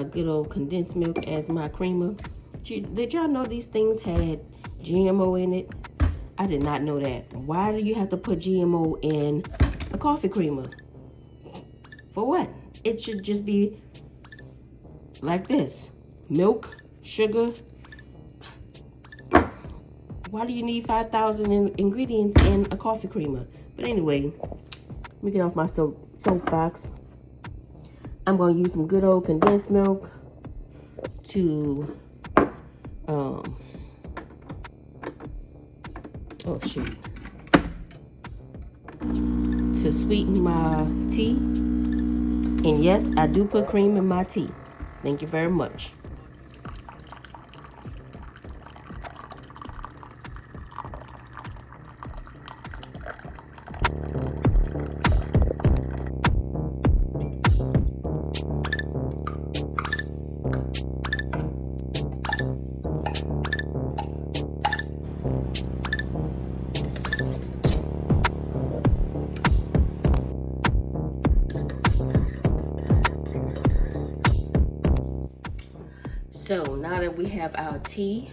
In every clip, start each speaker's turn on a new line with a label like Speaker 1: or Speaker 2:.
Speaker 1: good old condensed milk as my creamer. Did y'all know these things had GMO in it? I did not know that. Why do you have to put GMO in a coffee creamer? For what? It should just be like this. Milk, sugar. Why do you need 5,000 ingredients in a coffee creamer? But anyway, let me get off my soapbox. I'm going to use some good old condensed milk to, oh shoot, to sweeten my tea. And yes, I do put cream in my tea. Thank you very much. So now that we have our tea,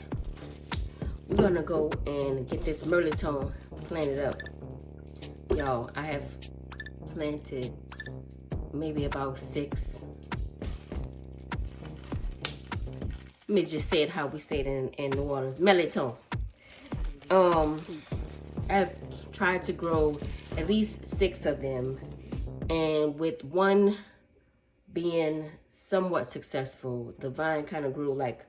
Speaker 1: we're gonna go and get this Mirliton planted up. Y'all, I have planted maybe about 6. Let me just say it how we say it in New Orleans. Mirliton. I've tried to grow at least 6 of them, and with one being somewhat successful, the vine kind of grew like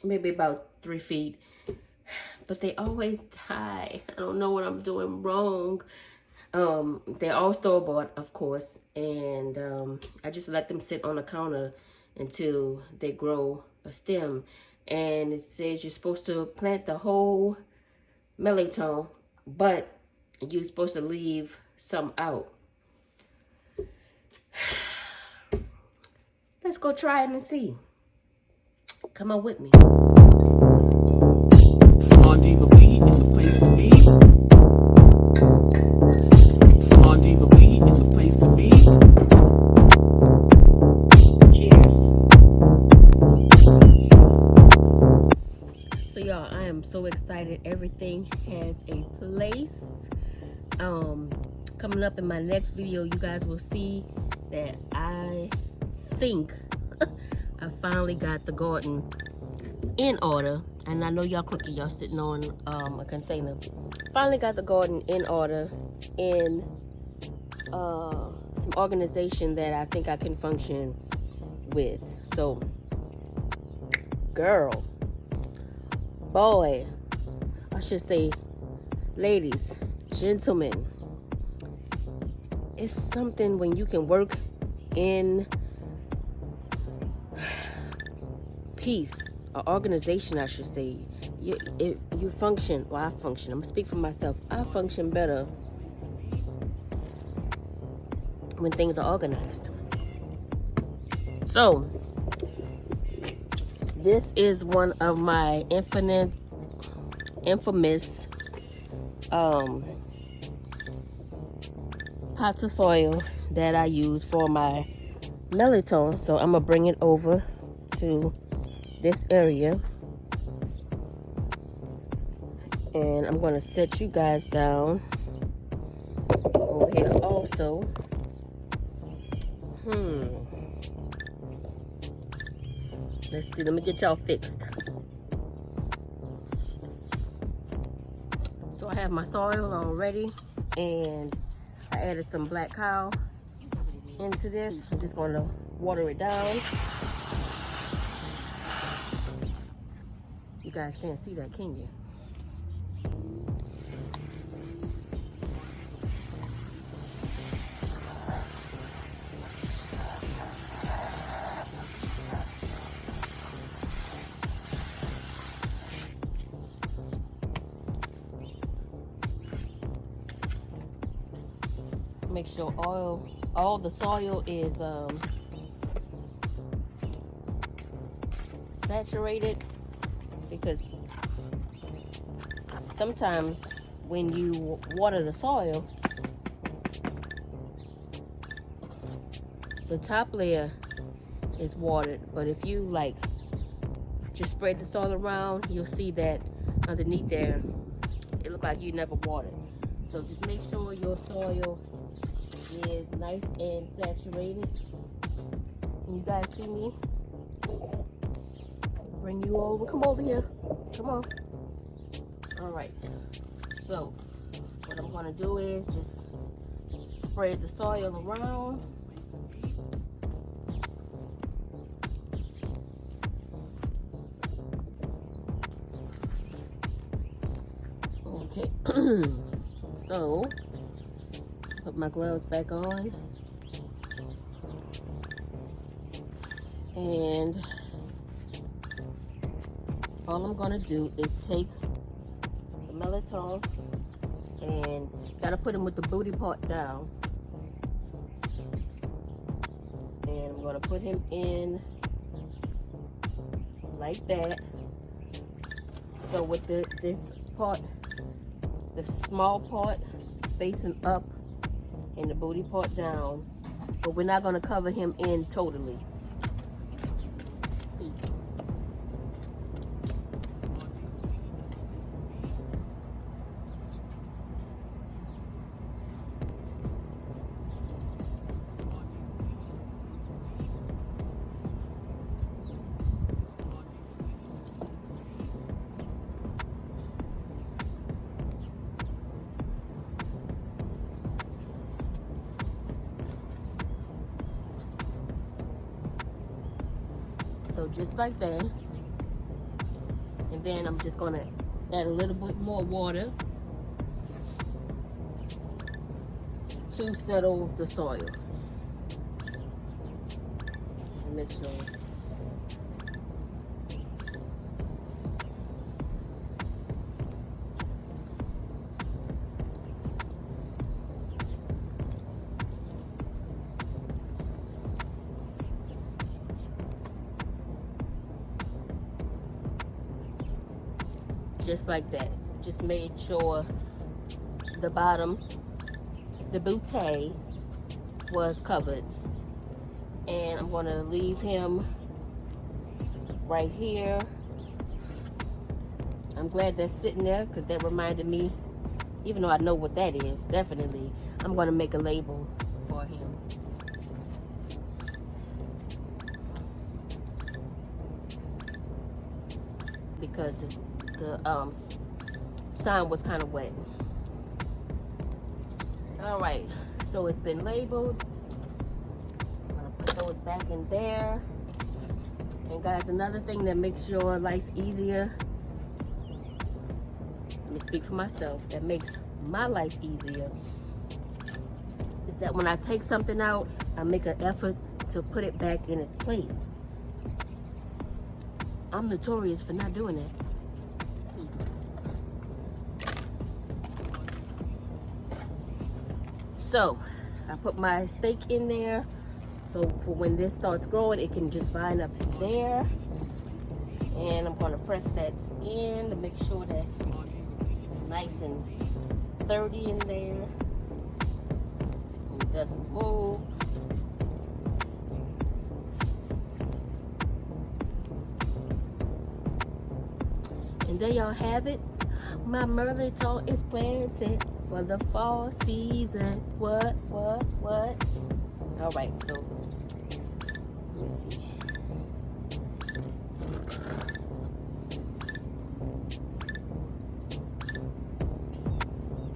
Speaker 1: maybe about 3 feet, but they always die. I don't know what I'm doing wrong. They're all store-bought, of course, and I just let them sit on the counter until they grow a stem. And it says you're supposed to plant the whole Mirliton, but you're supposed to leave some out. Let's go try it and see. Come on with me.
Speaker 2: Small diva weed is the place to be. Small diva weed is the place to be.
Speaker 1: Cheers. So y'all, I am so excited. Everything has a place. Coming up in my next video, you guys will see that I think I finally got the garden in order. And I know y'all crooked, y'all sitting on a container. Finally got the garden in order, in some organization that I think I can function with. So, girl, boy, I should say ladies, gentlemen, it's something when you can work in peace, or organization, I should say. You function, well, I function, I'm gonna speak for myself, I function better when things are organized. So, this is one of my infamous pots of soil that I use for my Mirliton. So I'm gonna bring it over to this area, and I'm gonna set you guys down over here also. Let's see, let me get y'all fixed. So I have my soil already, and I added some black cow into this. I'm just going to water it down. You guys can't see that, can you? Make sure all the soil is saturated, because sometimes when you water the soil, the top layer is watered, but if you like just spread the soil around, you'll see that underneath there it looks like you never watered. So just make sure your soil is nice and saturated. Can you guys see me? Bring you over. Come over here. Come on. All right. So what I'm gonna do is just spread the soil around. Okay. So put my gloves back on, and all I'm gonna do is take the Mirliton and gotta put him with the booty part down, and I'm gonna put him in like that. So with this part, the small part facing up and the booty part down, but we're not gonna cover him in totally. So just like that, and then I'm just gonna add a little bit more water to settle the soil and make sure. Just like that. Just made sure the bottom, the bouquet, was covered. And I'm going to leave him right here. I'm glad that's sitting there because that reminded me, even though I know what that is, definitely, I'm going to make a label for him. Because the sign was kind of wet. All right, so it's been labeled. I'm gonna put those back in there. And guys, another thing that makes your life easier, let me speak for myself, that makes my life easier, is that when I take something out, I make an effort to put it back in its place. I'm notorious for not doing that. So I put my stake in there, so for when this starts growing, it can just vine up there. And I'm going to press that in to make sure that it's nice and sturdy in there. And it doesn't move. And there y'all have it. My Mirliton is planted for the fall season. What? All right, so let me see.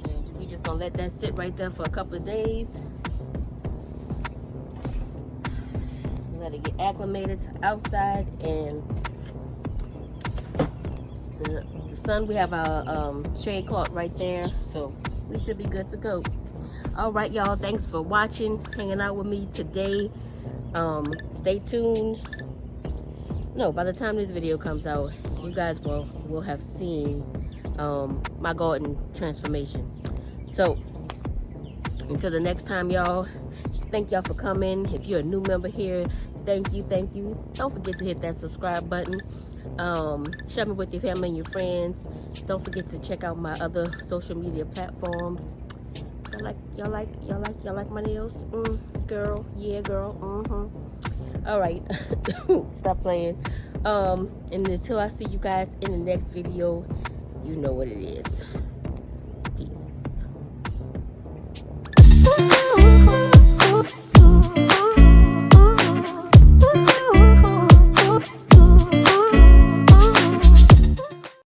Speaker 1: Okay, we just gonna let that sit right there for a couple of days. Let it get acclimated to outside and the sun. We have our shade cloth right there, so we should be good to go. All right, y'all, thanks for watching, hanging out with me today. Stay tuned. No, by the time this video comes out, you guys will have seen my garden transformation. So until the next time, y'all, thank y'all for coming. If you're a new member here, thank you. Don't forget to hit that subscribe button. Share me with your family and your friends. Don't forget to check out my other social media platforms. Y'all like my nails? Girl, yeah, girl. All right, stop playing. And until I see you guys in the next video, you know what it is.